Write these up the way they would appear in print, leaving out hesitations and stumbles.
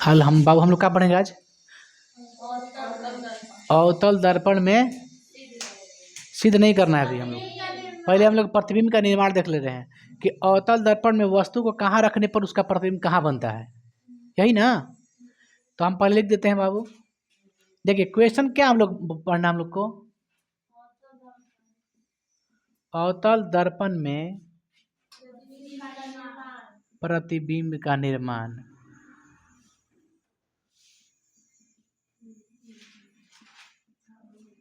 हल हम बाबू हम लोग क्या पढ़ेंगे आज? अवतल दर्पण में सिद्ध नहीं करना है अभी हम लोग। पहले हम लोग प्रतिबिंब का निर्माण देख ले रहे हैं कि अवतल दर्पण में वस्तु को कहाँ रखने पर उसका प्रतिबिंब कहाँ बनता है, यही ना। तो हम पहले लिख देते हैं बाबू। देखिए क्वेश्चन क्या हम लोग पढ़ना हम लोग को, अवतल दर्पण में प्रतिबिंब का निर्माण।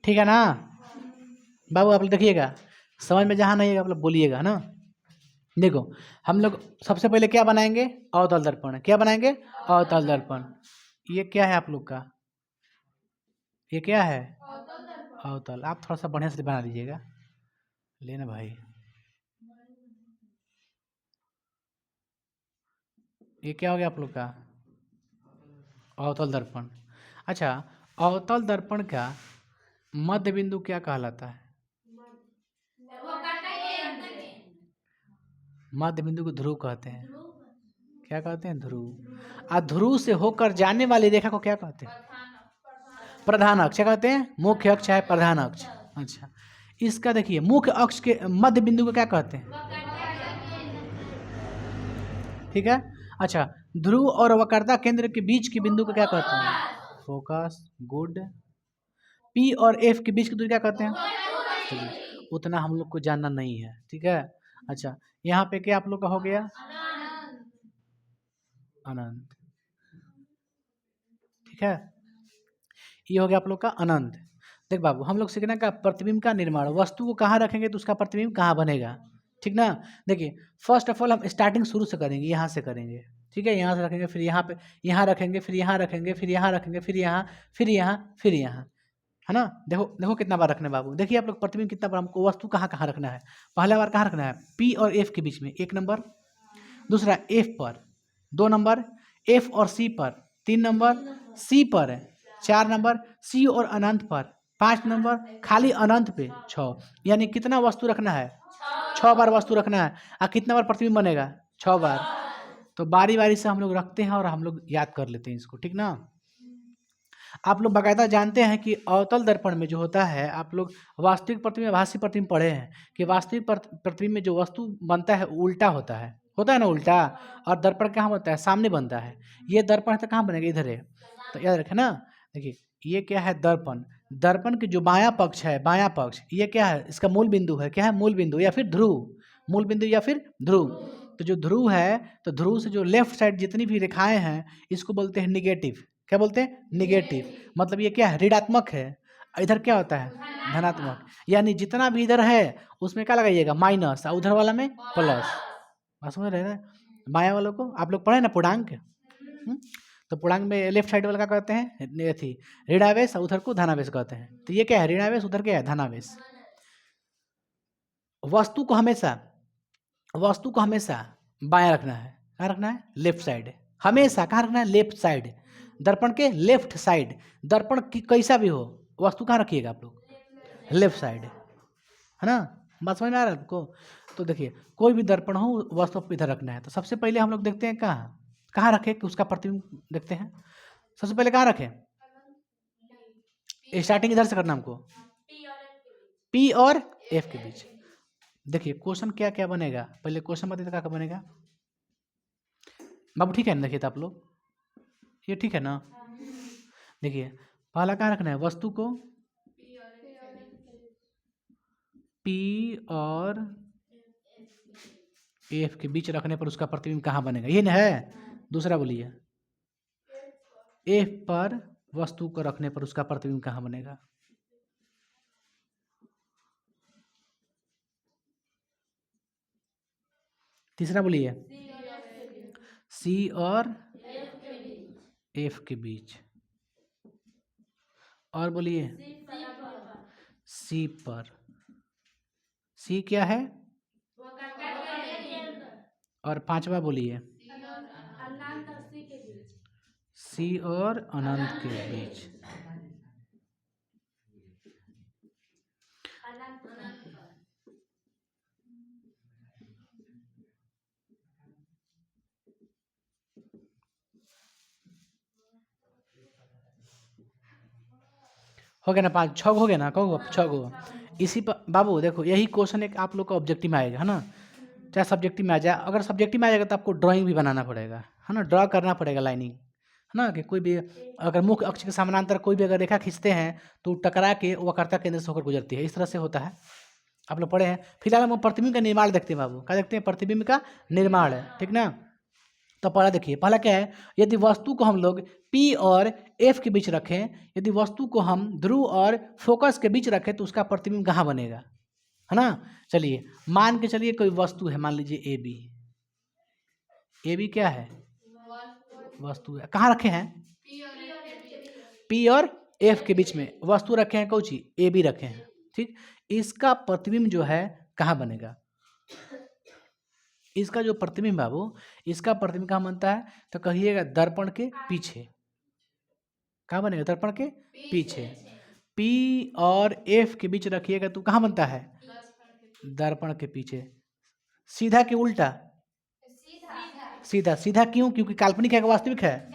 ठीक है ना बाबू, आप लोग देखिएगा, समझ में जहाँ नहीं है आप लोग बोलिएगा ना। देखो हम लोग सबसे पहले क्या बनाएंगे, अवतल दर्पण। क्या बनाएंगे? अवतल दर्पण। ये क्या है आप लोग का, ये क्या है? अवतल। आप थोड़ा सा बढ़िया से बना दीजिएगा, लेना भाई। ये क्या हो गया आप लोग का? अवतल दर्पण। अच्छा, अवतल दर्पण का मध्य बिंदु क्या कहलाता है? मध्य बिंदु को ध्रुव कहते हैं। क्या कहते हैं? ध्रुव। और ध्रुव से होकर जाने वाली रेखा को क्या कहते हैं? प्रधान अक्ष। क्या कहते हैं? मुख्य अक्ष है प्रधान अक्ष। अच्छा, इसका देखिए मुख्य अक्ष के मध्य बिंदु को क्या कहते हैं? ठीक है। अच्छा, ध्रुव और वक्रता केंद्र के बीच के बिंदु को क्या कहते हैं? फोकस। गुड। पी और एफ के बीच की दूरी क्या कहते हैं? चलिए, उतना हम लोग को जानना नहीं है, ठीक है। अच्छा, यहाँ पे क्या आप लोग का हो गया? अनंत। ठीक है, ये हो गया आप लोग का अनंत। देख बाबू, हम लोग सीखना का प्रतिबिंब का निर्माण, वस्तु को कहाँ रखेंगे तो उसका प्रतिबिंब कहाँ बनेगा, ठीक ना। देखिए फर्स्ट ऑफ ऑल हम स्टार्टिंग शुरू से करेंगे, यहाँ से करेंगे, ठीक है। यहाँ से रखेंगे, फिर यहाँ पे, यहाँ रखेंगे, फिर यहाँ रखेंगे, फिर यहाँ रखेंगे, फिर यहाँ, फिर यहाँ, फिर यहाँ, है ना। देखो देखो कितना बार रखना है बाबू। देखिए आप लोग प्रतिबिंब कितना बार, हमको वस्तु कहाँ कहाँ रखना है। पहला बार कहाँ रखना है? पी और एफ के बीच में 1 नंबर, दूसरा एफ पर 2 नंबर, एफ और सी पर 3 नंबर, सी पर 4 नंबर, सी और अनंत पर 5 नंबर, खाली अनंत पे 6। यानी कितना वस्तु रखना है? 6 बार वस्तु रखना है। और कितना बार प्रतिबिंब बनेगा? 6 बार। तो बारी बारी से हम लोग रखते हैं और हम लोग याद कर लेते हैं इसको, ठीक ना। आप लोग बाकायदा जानते हैं कि अवतल दर्पण में जो होता है, आप लोग वास्तविक प्रतिबिंब आभासी प्रतिबिंब पढ़े हैं कि वास्तविक प्रतिबिंब में जो वस्तु बनता है उल्टा होता है ना उल्टा। और दर्पण कहाँ बनता है? सामने बनता है। ये दर्पण तो कहाँ बनेगा? इधर है। तो याद रखें ना। देखिए ये क्या है? दर्पण। दर्पण के जो बायां पक्ष है, बायां पक्ष, ये क्या है? इसका मूल बिंदु है। क्या है? मूल बिंदु या फिर ध्रुव। मूल बिंदु या फिर ध्रुव। तो जो ध्रुव है, तो ध्रुव से जो लेफ्ट साइड जितनी भी रेखाएं हैं, इसको बोलते हैं निगेटिव। क्या बोलते हैं? निगेटिव। मतलब ये क्या है? ऋणात्मक है। इधर क्या होता है? धनात्मक। यानी जितना भी इधर है उसमें क्या लगाइएगा? माइनस, और उधर वाला में प्लस। बात समझ रहे हैं? बाया वालों को आप लोग पढ़े ना पूर्णांक। तो पूर्णांक में लेफ्ट साइड वाला क्या कहते हैं? थी ऋणावेश, और उधर को धनावेश कहते हैं। तो ये क्या है? ऋणावेश, उधर क्या है? धनावेश। वस्तु को हमेशा बायां रखना है। कहाँ रखना है? Left side. हमेशा कहाँ रखना है? Left side. दर्पण के लेफ्ट साइड। दर्पण की कैसा भी हो, वस्तु कहाँ रखिएगा आप लोग? लेफ्ट साइड, है ना। बात समझ में आ रहा है आपको? तो देखिए कोई भी दर्पण हो, वस्तु को इधर रखना है। तो सबसे पहले हम लोग देखते हैं कहाँ कहाँ रखें कि उसका प्रतिबिंब देखते हैं। सबसे पहले कहाँ रखें? स्टार्टिंग इधर से करना हमको, पी और एफ के बीच। देखिए क्वेश्चन क्या क्या बनेगा, पहले क्वेश्चन बताइए क्या क्या बनेगा बाबू। ठीक है ना? देखिए तो आप लोग, ये ठीक है ना। देखिए पहला कहाँ रखना है? वस्तु को पी और एफ के बीच रखने पर उसका प्रतिबिंब कहाँ बनेगा, ये ना है। दूसरा बोलिए, एफ पर वस्तु को रखने पर उसका प्रतिबिंब कहाँ बनेगा? तीसरा बोलिए, सी और एफ के बीच। और बोलिए, सी पर। सी क्या है? और पांचवा बोलिए, सी और अनंत के बीच। हो गया ना, 5 6 हो गया ना, कहो 6 गो। इसी पर बाबू देखो, यही क्वेश्चन एक आप लोग का ऑब्जेक्टिव में आएगा, है ना, चाहे सब्जेक्टिव में आ जाए। अगर सब्जेक्टिव में आ जाएगा तो आपको ड्राइंग भी बनाना पड़ेगा, है ना, ड्रा करना पड़ेगा लाइनिंग, है ना, कि कोई भी अगर मुख्य अक्ष के समानांतर कोई भी अगर रेखा खींचते हैं तो टकरा के वक्रता केंद्र से होकर गुजरती है, इस तरह से होता है। आप लोग पढ़े हैं। फिलहाल हम प्रतिबिंब का निर्माण देखते हैं बाबू, क्या देखते हैं, प्रतिबिंब का निर्माण है, ठीक ना। तो पहला देखिए, पहला क्या है, यदि वस्तु को हम लोग P और F के बीच रखें, यदि वस्तु को हम ध्रुव और फोकस के बीच रखें तो उसका प्रतिबिंब कहाँ बनेगा, है ना। चलिए मान के चलिए कोई वस्तु है, मान लीजिए ए बी। ए बी क्या है, वस्तु है। कहाँ रखे हैं, P और F के बीच में वस्तु रखे हैं, कौन सी, ए बी रखे हैं, ठीक। इसका प्रतिबिंब जो है कहाँ बनेगा, इसका जो प्रतिबिंब बाबू, इसका प्रतिबिंब कहाँ बनता है, तो कहिएगा दर्पण के पीछे। कहाँ बनेगा, दर्पण के पीछे। P और F के बीच रखिएगा तो कहाँ बनता है, दर्पण के पीछे। सीधा कि उल्टा, सीधा। सीधा क्यों, क्योंकि काल्पनिक है कि वास्तविक है,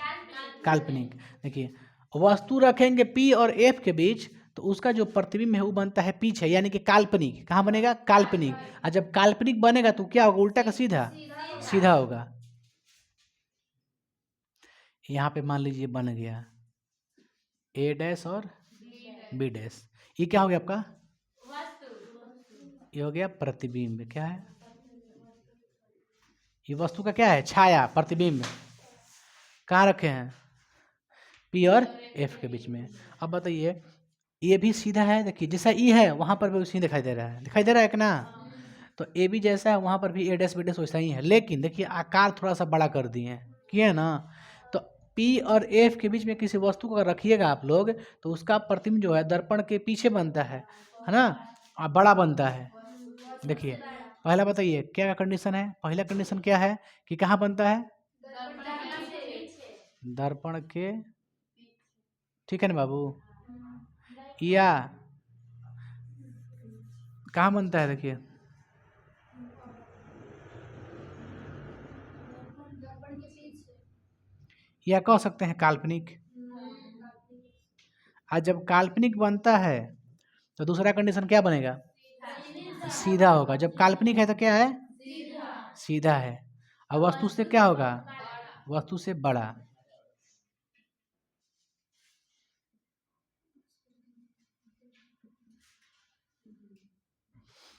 काल्पनिक। देखिए वस्तु रखेंगे P और F के बीच तो उसका जो प्रतिबिंब है वो बनता है पीछे, यानी कि काल्पनिक। कहाँ बनेगा, काल्पनिक। और जब काल्पनिक बनेगा तो क्या होगा, उल्टा का सीधा, सीधा होगा। यहाँ पे मान लीजिए बन गया ए डैश और बी डैश, ये क्या हो गया आपका, ये हो गया प्रतिबिंब। क्या है, ये वस्तु का क्या है, छाया, प्रतिबिंब। कहाँ रखे हैं, P और F के बीच में। अब बताइए ये भी सीधा है, देखिए जैसा ई है वहाँ पर भी उसी दिखाई दे रहा है, दिखाई दे रहा है कि ना। तो ए भी जैसा है वहाँ पर भी ए डैश बी डैश वैसा ही है, लेकिन देखिए आकार थोड़ा सा बड़ा कर दिए हैं, किए ना। तो P और F के बीच में किसी वस्तु को अगर रखिएगा आप लोग तो उसका प्रतिबिंब जो है दर्पण के पीछे बनता है ना, और बड़ा बनता है। देखिए पहला बताइए क्या कंडीशन है, पहला कंडीशन क्या है कि कहाँ बनता है, दर्पण के, ठीक है ना बाबू, या कहाँ बनता है, देखिए या कह सकते हैं काल्पनिक। आज जब काल्पनिक बनता है तो दूसरा कंडीशन क्या बनेगा, सीधा होगा। जब काल्पनिक है तो क्या है, सीधा है। और वस्तु से क्या होगा, वस्तु से बड़ा।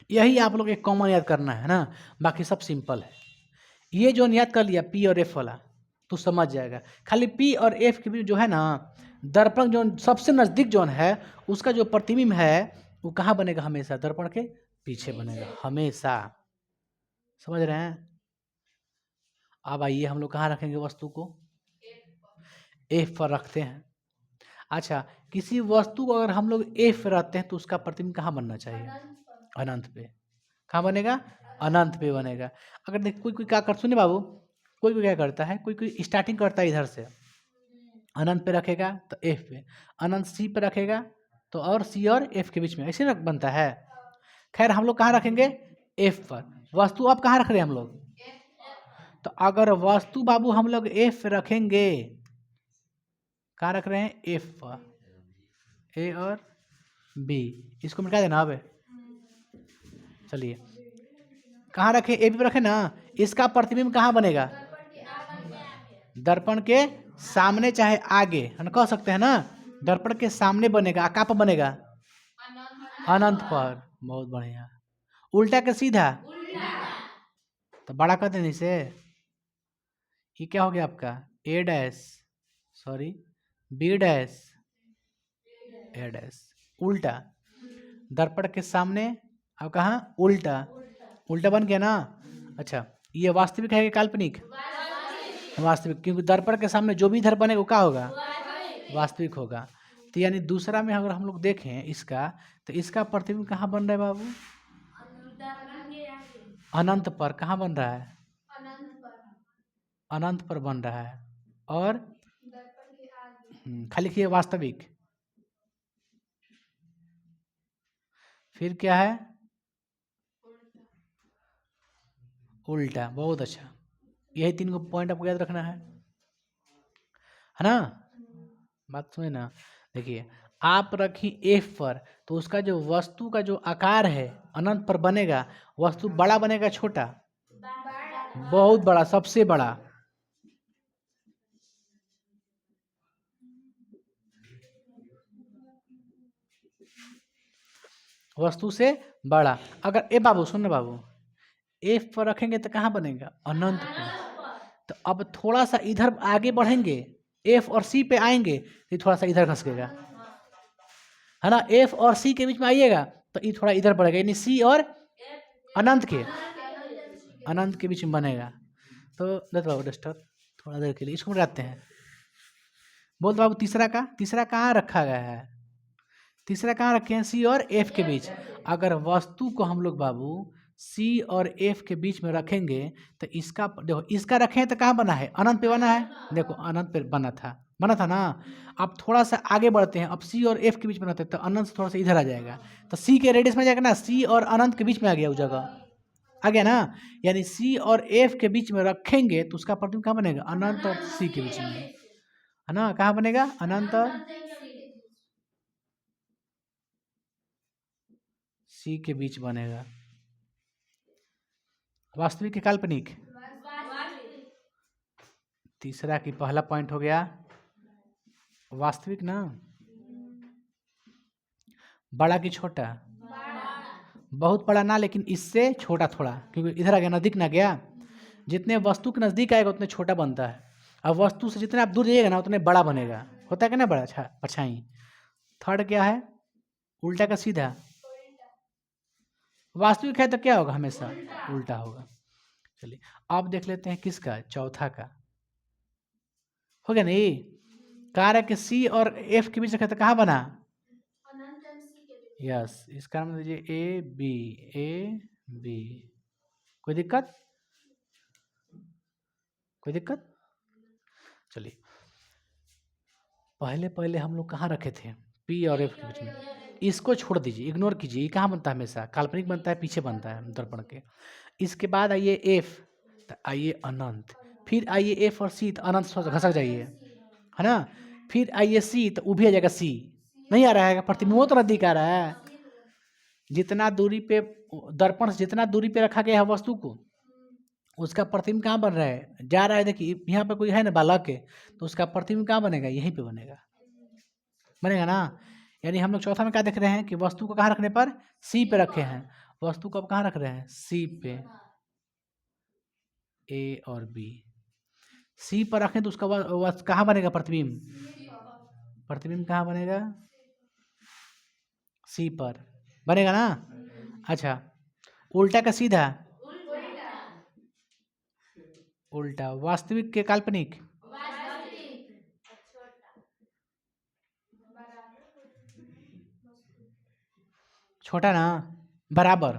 यही आप लोग एक कॉमन याद करना है ना, बाकी सब सिंपल है। ये जो याद कर लिया P और F वाला तो समझ जाएगा। खाली P और F के बीच जो है ना, दर्पण जो सबसे नजदीक जोन है उसका जो प्रतिबिंब है वो कहाँ बनेगा, हमेशा दर्पण के पीछे बनेगा, हमेशा। समझ रहे हैं। अब आइए हम लोग कहाँ रखेंगे वस्तु को, F पर रखते हैं। अच्छा किसी वस्तु को अगर हम लोग F पर रखते हैं तो उसका प्रतिबिंब कहाँ बनना चाहिए, अनंत पे। कहाँ बनेगा, अनंत पे बनेगा। अगर देख कोई कोई क्या कर, सुनिए बाबू, कोई कोई क्या करता है, कोई कोई स्टार्टिंग करता है इधर से, अनंत पे रखेगा तो F पे, अनंत C पे रखेगा तो, और C और F के बीच में ऐसे रख बनता है। खैर हम लोग कहाँ रखेंगे, F पर। वस्तु अब कहाँ रख रहे हैं हम लोग, तो अगर वस्तु बाबू हम लोग F रखेंगे, कहाँ रख रहे हैं, F पर, A और B, इसको मिटा देना अब। चलिए कहाँ रखे, ए बी पे रखे ना, इसका प्रतिबिंब कहाँ बनेगा, दर्पण के सामने चाहे आगे, हम कह सकते हैं ना, दर्पण के सामने बनेगा। कहाँ पर बनेगा, अनंत पर। बहुत बढ़िया। उल्टा के सीधा, तो बड़ा कर देने से ये क्या हो गया आपका, ए डैश, सॉरी बी डैश, ए डैश, उल्टा दर्पण के सामने। अब कहाँ, उल्टा, उल्टा बन गया ना। अच्छा ये वास्तविक है कि काल्पनिक, वास्तविक, क्योंकि दर्पण के सामने जो भी इधर बनेगा वो क्या होगा, वास्तविक होगा। तो यानी दूसरा में अगर हम लोग देखें इसका, तो इसका प्रतिबिंब कहाँ बन रहा है बाबू, अनंत पर। कहाँ बन रहा है, अनंत पर बन रहा है। और खाली लिखिए वास्तविक, फिर क्या है, उल्टा। बहुत अच्छा, यही 3 को पॉइंट आपको याद रखना है ना। बात सुने ना, देखिए आप रखी एफ पर, तो उसका जो वस्तु का जो आकार है अनंत पर बनेगा, वस्तु बड़ा बनेगा छोटा? बहुत बड़ा, सबसे बड़ा। वस्तु से बड़ा। अगर ए बाबू सुन बाबू, एफ पर रखेंगे तो कहाँ बनेगा? अनंत पर। तो अब थोड़ा सा इधर आगे बढ़ेंगे, एफ और सी पे आएंगे तो थोड़ा सा इधर खसकेगा, है ना? एफ और सी के बीच में आइएगा तो ये थोड़ा इधर बढ़ेगा, यानी सी और अनंत के बीच में बनेगा। तो दत्त बाबू डस्टर थोड़ा देर के लिए इसको मिटाते हैं। बोल बाबू तीसरा कहाँ रखा गया है? तीसरा कहाँ रखे हैं? सी और एफ के बीच। अगर वस्तु को हम लोग बाबू सी और एफ के बीच में रखेंगे तो इसका देखो, इसका रखें तो कहाँ बना है? अनंत पे बना है। देखो अनंत पे बना था ना। अब थोड़ा सा आगे बढ़ते हैं, अब सी और एफ के बीच में रहते हैं तो अनंत से थोड़ा सा इधर आ जाएगा, तो सी के रेडियस में जाएगा ना, सी और अनंत के बीच में आ गया, उस जगह आ गया ना। यानी सी और एफ के बीच में रखेंगे तो उसका प्रतिबिंब कहाँ बनेगा? अनंत और सी के बीच में, है ना? कहाँ बनेगा? अनंत और सी के बीच बनेगा। वास्तविक के काल्पनिक? तीसरा की पहला पॉइंट हो गया वास्तविक ना। बड़ा की छोटा? बहुत बड़ा ना, लेकिन इससे छोटा थोड़ा, क्योंकि इधर आ गया, नजदीक ना गया। जितने वस्तु के नजदीक आएगा उतने छोटा बनता है, अब वस्तु से जितने आप दूर जाइएगा ना उतने बड़ा बनेगा। होता है कि ना बड़ा? अच्छा परछाई। थर्ड क्या है? उल्टा का सीधा? वास्तविक है तो क्या होगा? हमेशा उल्टा होगा। चलिए अब देख लेते हैं किसका, चौथा का। हो गया नहीं? कार्य के सी और एफ के बीच रखा तो कहाँ बना? यस, इसका नाम दीजिए ए बी। कोई दिक्कत? चलिए पहले हम लोग कहाँ रखे थे? पी और एफ के बीच में। इसको छोड़ दीजिए, इग्नोर कीजिए, ये कहाँ बनता है? हमेशा काल्पनिक बनता है, पीछे बनता है दर्पण के। इसके बाद आइए एफ, तो आइए अनंत, फिर आइए एफ और सी, तो अनंत घसक जाइए, है ना? फिर आइए सी, तो वो भी आ जाएगा सी। नहीं आ रहा है? प्रतिबिंब तो नजदीक आ रहा है। जितना दूरी पे दर्पण से जितना दूरी पे रखा गया है वस्तु को, उसका प्रतिबिंब कहाँ बन रहा है? जा रहा है। देखिए यहाँ पे कोई है ना बालक है, तो उसका प्रतिबिंब कहाँ बनेगा? यहीं पे बनेगा ना। यानी हम लोग चौथा में क्या देख रहे हैं कि वस्तु को कहाँ रखने पर? सी पे रखे हैं। वस्तु को अब कहाँ रख रहे हैं? सी पे। ए और बी सी पर रखें तो उसका कहाँ बनेगा प्रतिबिंब? प्रतिबिंब कहाँ बनेगा? सी पर बनेगा ना। अच्छा उल्टा का सीधा? उल्टा। वास्तविक के काल्पनिक? छोटा ना, बराबर।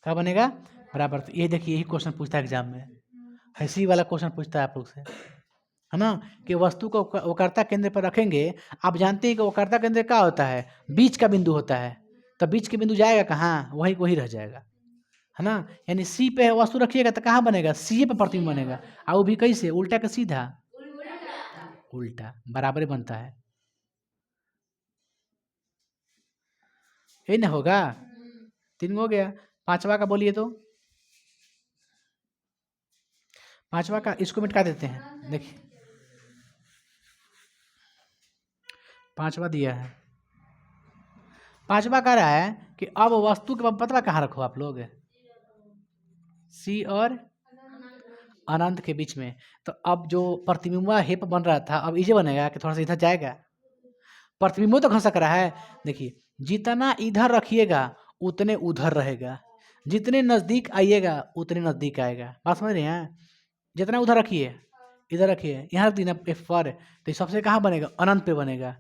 क्या बनेगा? बराबर। तो ये देखिए, यही क्वेश्चन पूछता है एग्जाम में, ऐसी वाला क्वेश्चन पूछता है आप लोग से, है ना? कि वस्तु को वक्रता केंद्र पर रखेंगे। आप जानते हैं कि वक्रता केंद्र क्या होता है? बीच का बिंदु होता है। तो बीच के बिंदु जाएगा कहाँ? वही रह जाएगा, है ना? यानी सी पे वस्तु रखिएगा तो कहाँ बनेगा? सी पे प्रतिबिंब बनेगा। और वो भी कैसे? उल्टा का सीधा? उल्टा। बराबर बनता है, यही ना होगा। 3 हो गया। पांचवा का बोलिए तो। पांचवा का इसको मिटा देते हैं। देखिए पांचवा दिया है, पांचवा कह रहा है कि अब वस्तु के पतला कहाँ रखो आप लोग? सी और अनंत के बीच में। तो अब जो प्रतिबिंब हेप बन रहा था, अब इजे बनेगा कि थोड़ा सा इधर जाएगा? प्रतिबिंब तो घसक रहा है। देखिए जितना इधर रखिएगा उतने उधर रहेगा, जितने नजदीक आइएगा उतने नजदीक आएगा। बात समझ रहे हैं? जितना उधर रखिए, इधर रखिए, यहाँ रख दी ना एफ पर, तो सबसे कहाँ बनेगा? अनंत पे बनेगा।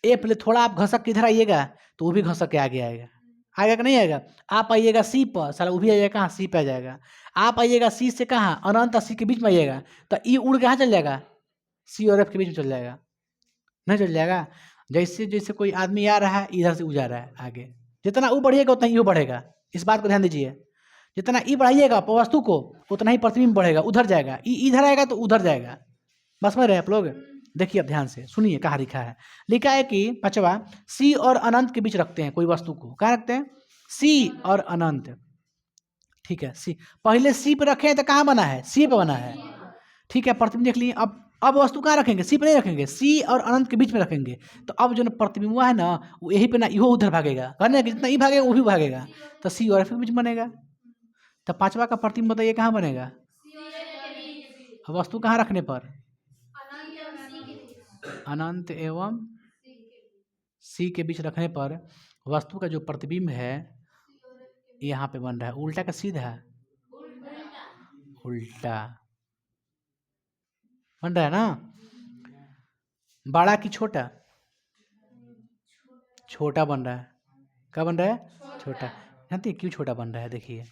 ए प्ले थोड़ा आप घसक के इधर आइएगा तो वो भी घसक के आगे आएगा। आएगा कि नहीं आएगा? आप आइएगा सी पर, साला वो भी आ जाएगा कहाँ? सी पे आ जाएगा। आप आइएगा सी से कहाँ? अनंत और सी के बीच में आइएगा, तो ई उड़ कहाँ चल जाएगा? सी और एफ के बीच में चल जाएगा। नहीं चल जाएगा? जैसे जैसे कोई आदमी आ रहा है इधर से जा रहा है आगे, जितना ऊ बढ़िएगा उतना यू बढ़ेगा। इस बात को ध्यान दीजिए, जितना ई बढ़ाइएगा वस्तु को उतना ही प्रतिबिंब बढ़ेगा, उधर जाएगा। ई इधर आएगा तो उधर जाएगा। बस समझ रहे हैं आप लोग? देखिए अब ध्यान से सुनिए, कहाँ लिखा है। लिखा है कि पांचवा, सी और अनंत के बीच रखते हैं कोई वस्तु को। कहाँ रखते हैं? सी और अनंत। ठीक है, सी पहले सी पे रखे हैं तो कहाँ बना है? सी पे बना है। ठीक है, प्रतिबिंब देख लिए। अब वस्तु कहाँ रखेंगे? सी पे नहीं रखेंगे, सी और अनंत के बीच में रखेंगे। तो अब जो प्रतिबिंब हुआ है ना, वो यही पे ना, इहो उधर भागेगा, कहने कि जितना ही भागेगा वो भी भागेगा, तो सी और एफ के बीच में बनेगा। तो पांचवा का प्रतिबिंब बताइए कहाँ बनेगा? वस्तु कहाँ रखने पर? अनंत एवं सी के बीच रखने पर वस्तु का जो प्रतिबिंब है यहाँ पे बन रहा है। उल्टा का सीधा? उल्टा बन रहा है ना। बड़ा कि छोटा? छोटा बन रहा है। क्या बन रहा है? छोटा। जानते हैं क्यों छोटा बन रहा है? देखिए,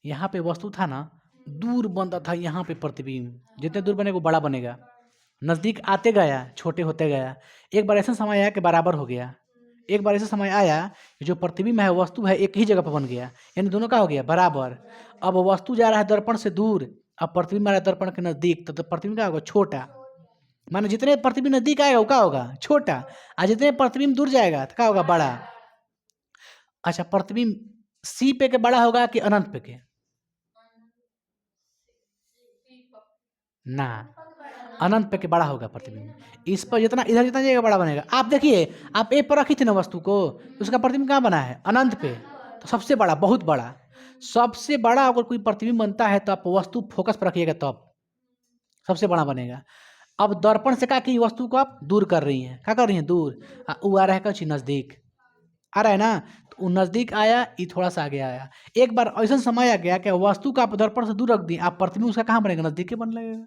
यहाँ पे वस्तु था ना, दूर बनता था, यहाँ पे प्रतिबिंब जितने दूर बनेगा वो बड़ा बनेगा, नज़दीक आते गया छोटे होते गया। एक बार ऐसा समय आया कि बराबर हो गया। एक बार ऐसा समय आया कि जो प्रतिबिंब है वस्तु है एक ही जगह पर बन गया, यानी दोनों का हो गया बराबर। अब वस्तु जा रहा है दर्पण से दूर, अब प्रतिबिंब आ रहा है दर्पण के नज़दीक, तो प्रतिबिंब क्या होगा? छोटा। माने जितने प्रतिबिंब नज़दीक आएगा वो क्या होगा? छोटा, और जितने प्रतिबिंब दूर जाएगा तो क्या होगा? बड़ा। अच्छा, प्रतिबिंब सी पे के बड़ा होगा कि अनंत पे के? ना, अनंत पे के बड़ा होगा प्रतिबिंब। इस पर जितना इधर जितना जाएगा बड़ा बनेगा। आप देखिए, आप ए पर रखी थी ना वस्तु को, उसका प्रतिबिंब कहाँ बना है? अनंत पे। तो सबसे बड़ा, बहुत बड़ा, सबसे बड़ा अगर कोई प्रतिबिंब बनता है तो आप वस्तु फोकस पर रखिएगा तब सबसे बड़ा बनेगा। अब दर्पण से क्या की वस्तु को आप दूर कर रही हैं, क्या कर रही हैं? दूर। वो आ रहा है कुछ नज़दीक आ रहा है ना, तो वो नज़दीक आया, ये थोड़ा सा आगे आया। एक बार ऐसा समय आ गया कि वस्तु का आप दर्पण से दूर रख दी, आप प्रतिबिंब उसका कहाँ बनेगा? नज़दीक के बन लगेगा।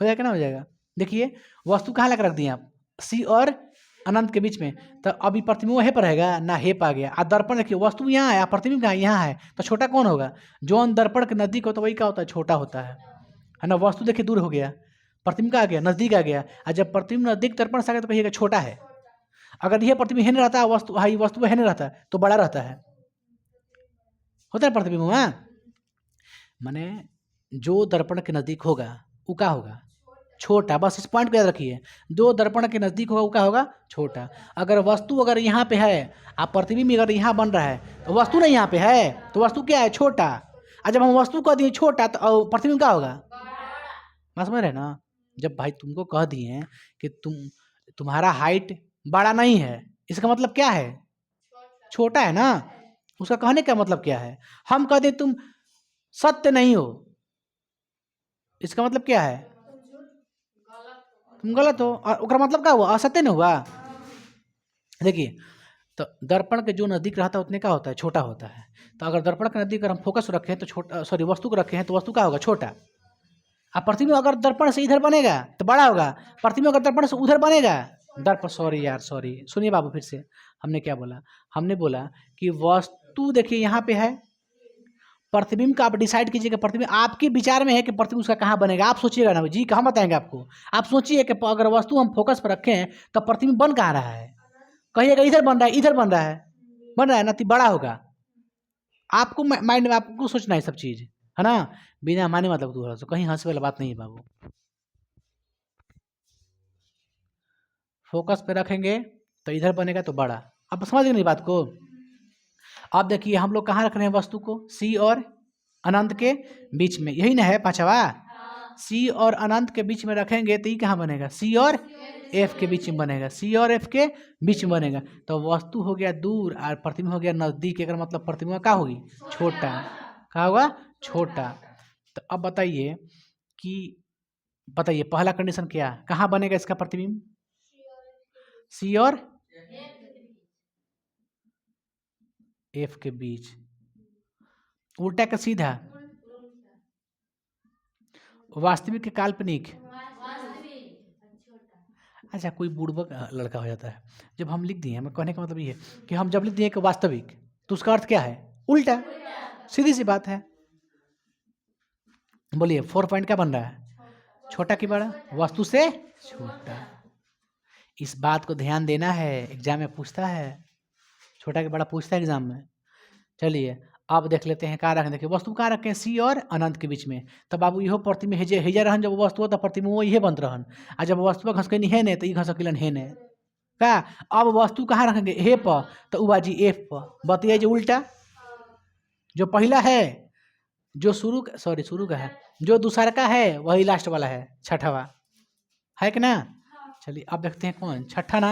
हो जाएगा ना? हो जाएगा। देखिए, वस्तु कहाँ लगा रख दी आप? सी और अनंत के बीच में, तो अभी प्रतिबिंब वहीं पर रहेगा ना, हे पा गया। आ दर्पण देखिए, वस्तु यहाँ है, प्रतिबिंब कहाँ? यहाँ है, तो छोटा कौन होगा? जो दर्पण के नज़दीक होता है वही क्या होता है? छोटा होता है ना। वस्तु देखिए दूर हो गया, प्रतिबिंब का आ गया नज़दीक आ गया, और जब प्रतिबिंब नज़दीक दर्पण से आ गया तो कहिएगा छोटा है। अगर यह प्रतिबिंब है नहीं रहता, वस्तु हाई वस्तु है नहीं रहता तो बड़ा रहता है। होता है प्रतिबिंब। हाँ, माने जो दर्पण के नज़दीक होगा वो क्या होगा? छोटा। बस इस पॉइंट को याद रखिए, जो दर्पण के नज़दीक होगा वो क्या होगा? छोटा। अगर वस्तु अगर यहाँ पे है, आप प्रतिबिंब अगर यहाँ बन रहा है, तो वस्तु नहीं यहाँ पे है, तो वस्तु क्या है? छोटा। और जब हम वस्तु कह दिए छोटा तो प्रतिबिंब क्या होगा? बात समझ रहे ना। जब भाई तुमको कह दिए कि तुम्हारा हाइट बड़ा नहीं है, इसका मतलब क्या है? छोटा है ना। उसका कहने का मतलब क्या है? हम कह दें तुम सत्य नहीं हो, इसका मतलब क्या है? तुम गलत हो, और उसका मतलब क्या हुआ? असत्य नहीं हुआ। देखिए, तो दर्पण के जो नज़दीक रहता है उतने का होता है? छोटा होता है। तो अगर दर्पण के नज़दीक अगर हम फोकस रखें तो छोटा, सॉरी वस्तु को रखें तो वस्तु का होगा? छोटा। अब प्रतिबिंब अगर दर्पण से इधर बनेगा तो बड़ा होगा, प्रतिबिंब अगर दर्पण से उधर बनेगा, दर्पण, सॉरी यार सॉरी, सुनिए बाबू फिर से, हमने क्या बोला? हमने बोला कि वस्तु देखिए यहाँ पे है, प्रतिबिंब का आप डिसाइड कीजिएगा। प्रतिबिंब आपके विचार में है कि प्रतिबिंब उसका कहाँ बनेगा, आप सोचिएगा ना जी, कहाँ बताएंगे आपको। आप सोचिए कि अगर वस्तु हम फोकस पर रखें तो प्रतिबिंब बन कहाँ रहा है? कहिएगा इधर बन रहा है, इधर बन रहा है, बन रहा है ना, तो बड़ा होगा। आपको माइंड में आपको सोचना है सब चीज़, है ना, बिना माने मतलब दूर तो कहीं हंस वाला बात नहीं है बाबू। फोकस पे रखेंगे तो इधर बनेगा तो बड़ा। अब समझ गए नहीं बात को? अब देखिए हम लोग कहाँ रख रहे हैं वस्तु को? सी और अनंत के बीच में, यही ना है पांचवा? सी और अनंत के बीच में रखेंगे तो ये कहाँ बनेगा? सी और एफ के बीच में बनेगा, सी और एफ के बीच में बनेगा। तो वस्तु हो गया दूर और प्रतिबिंब हो गया नजदीक, अगर मतलब प्रतिबिंब क्या होगी? छोटा। क्या होगा? छोटा। तो अब बताइए कि, बताइए पहला कंडीशन क्या, कहाँ बनेगा इसका प्रतिबिंब? सी और एफ के बीच। उल्टा का सीधा? वास्तविक के काल्पनिक? अच्छा, कोई बुड़बक लड़का हो जाता है जब हम लिख दिए, हमें कहने का मतलब ये है कि हम जब लिख दिए कि वास्तविक, तो उसका अर्थ क्या है? उल्टा। सीधी सी बात है। बोलिए 4 पॉइंट क्या बन रहा है? छोटा कि बड़ा? वस्तु से छोटा। इस बात को ध्यान देना है, एग्जाम में पूछता है, छोटा कि बड़ा पूछता है एग्जाम में। चलिए अब देख लेते हैं कहाँ रखें। देखिए वस्तु कहाँ रखें, सी और अनंत के बीच में। तो बाबू इहो प्रतिबिंब हेजे हेजा रहन जब वस्तु तो प्रतिबिंब वो इहे बनत रहन, आ जब वस्तु घसकनी है ने तो ई घसकिलन है ने का। अब वस्तु कहाँ रखेंगे, हे पर, तो उ बाजी एफ पर। बतियाई जो उल्टा, जो पहला है, जो शुरू का है, जो दूसरा का है वही लास्ट वाला है, छठवा है कि ना। चलिए अब देखते हैं कौन छठा ना।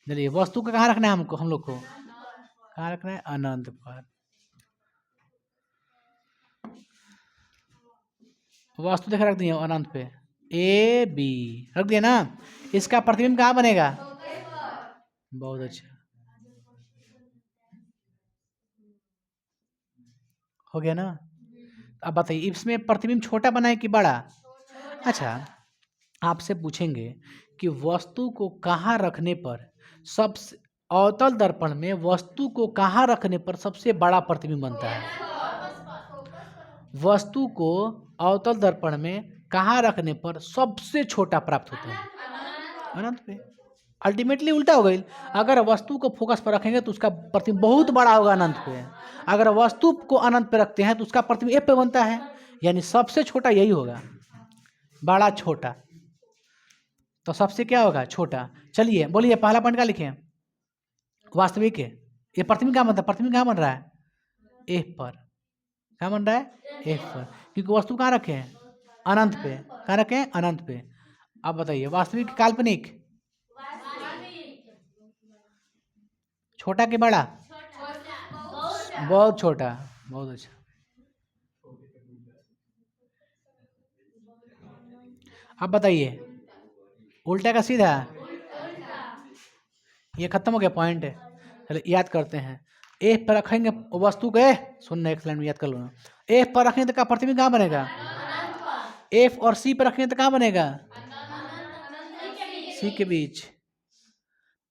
चलिए वस्तु का कहाँ रखना है हमको, हम लोग को कहाँ रखना है, अनंत पर। वस्तु देखा रख दिया अनंत पे, ए बी रख दिया ना। इसका प्रतिबिंब कहाँ बनेगा, बहुत अच्छा, हो गया ना। अब बताइए इसमें प्रतिबिंब छोटा बनाए कि बड़ा। अच्छा आपसे पूछेंगे कि वस्तु को कहाँ रखने पर सबसे, अवतल दर्पण में वस्तु को कहाँ रखने पर सबसे बड़ा प्रतिबिंब बनता है। वस्तु को अवतल दर्पण में कहाँ रखने पर सबसे छोटा प्राप्त होता है, अनंत पे। अल्टीमेटली उल्टा हो गई, अगर वस्तु को फोकस पर रखेंगे तो उसका प्रतिबिंब बहुत बड़ा होगा अनंत पे, अगर वस्तु को अनंत पे रखते हैं तो उसका प्रतिबिंब एफ पे बनता है, यानी सबसे छोटा यही होगा, बड़ा छोटा। तो सबसे क्या होगा, छोटा। चलिए बोलिए पहला पॉइंट क्या लिखे, वास्तविक है। ये प्रतिबिंब क्या बनता है, प्रतिबिंब कहाँ बन रहा है, एफ पर। क्या बन रहा है, एफ पर, क्योंकि वस्तु कहाँ रखे हैं, अनंत पे। कहाँ रखे हैं, अनंत पे। अब बताइए वास्तविक काल्पनिक, छोटा कि बड़ा, बहुत छोटा, बहुत अच्छा। अब बताइए उल्टा का सीधा, ये खत्म हो गया पॉइंट। चलिए याद करते हैं, एफ पर रखेंगे वस्तु के, सुनना एक लाइन में याद कर लो ना। एफ पर रखेंगे तो का प्रतिबिंब कहाँ बनेगा, एफ और सी पर रखेंगे तो कहाँ बनेगा, सी के बीच।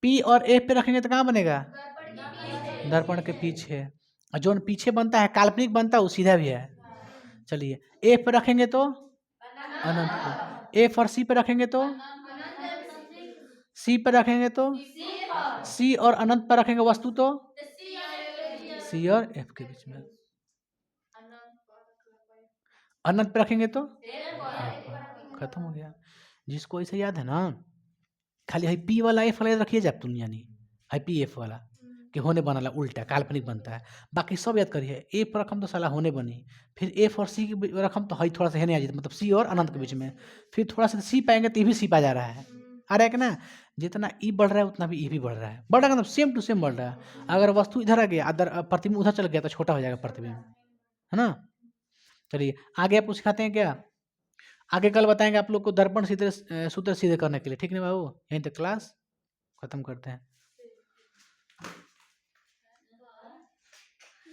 पी और एफ पे रखेंगे तो कहाँ बनेगा, दर्पण के पीछे। और जो पीछे बनता है काल्पनिक बनता है वो सीधा भी है। चलिए एफ पे रखेंगे तो अनंत पे, एफ और सी पे रखेंगे तो, सी पे रखेंगे तो, सी और अनंत पर रखेंगे वस्तु तो, सी और एफ के बीच में। अनंत पे रखेंगे तो एफ पर, खत्म हो गया। जिसको ऐसे याद है ना, खाली हाई पी वाला एफ वाला याद रखिए जब तुम, यानी हाई पी एफ वाला कि होने बना उल्टा काल्पनिक बनता है। बाकी सब याद करिए, ए पर रकम तो साला होने बनी, फिर एफ और सी की रकम तो हई थोड़ा सा है नहीं आ जाता, मतलब सी और अनंत के बीच में, फिर थोड़ा सा सी पाएंगे तो ये भी सी पा जा रहा है, आ रहा है कि ना। जितना ई बढ़ रहा है उतना भी ई भी बढ़ रहा है, बढ़ रहा है मतलब सेम टू सेम बढ़ रहा है। अगर वस्तु इधर आ गया, अदर प्रतिबिंब उधर चल गया तो छोटा हो जाएगा प्रतिबिंब, है ना। चलिए आगे आप कुछ सिखाते हैं क्या, आगे कल बताएंगे आप लोग को दर्पण सीधे सूत्र सीधे करने के लिए, ठीक है बाबू। यहीं तक क्लास खत्म करते हैं।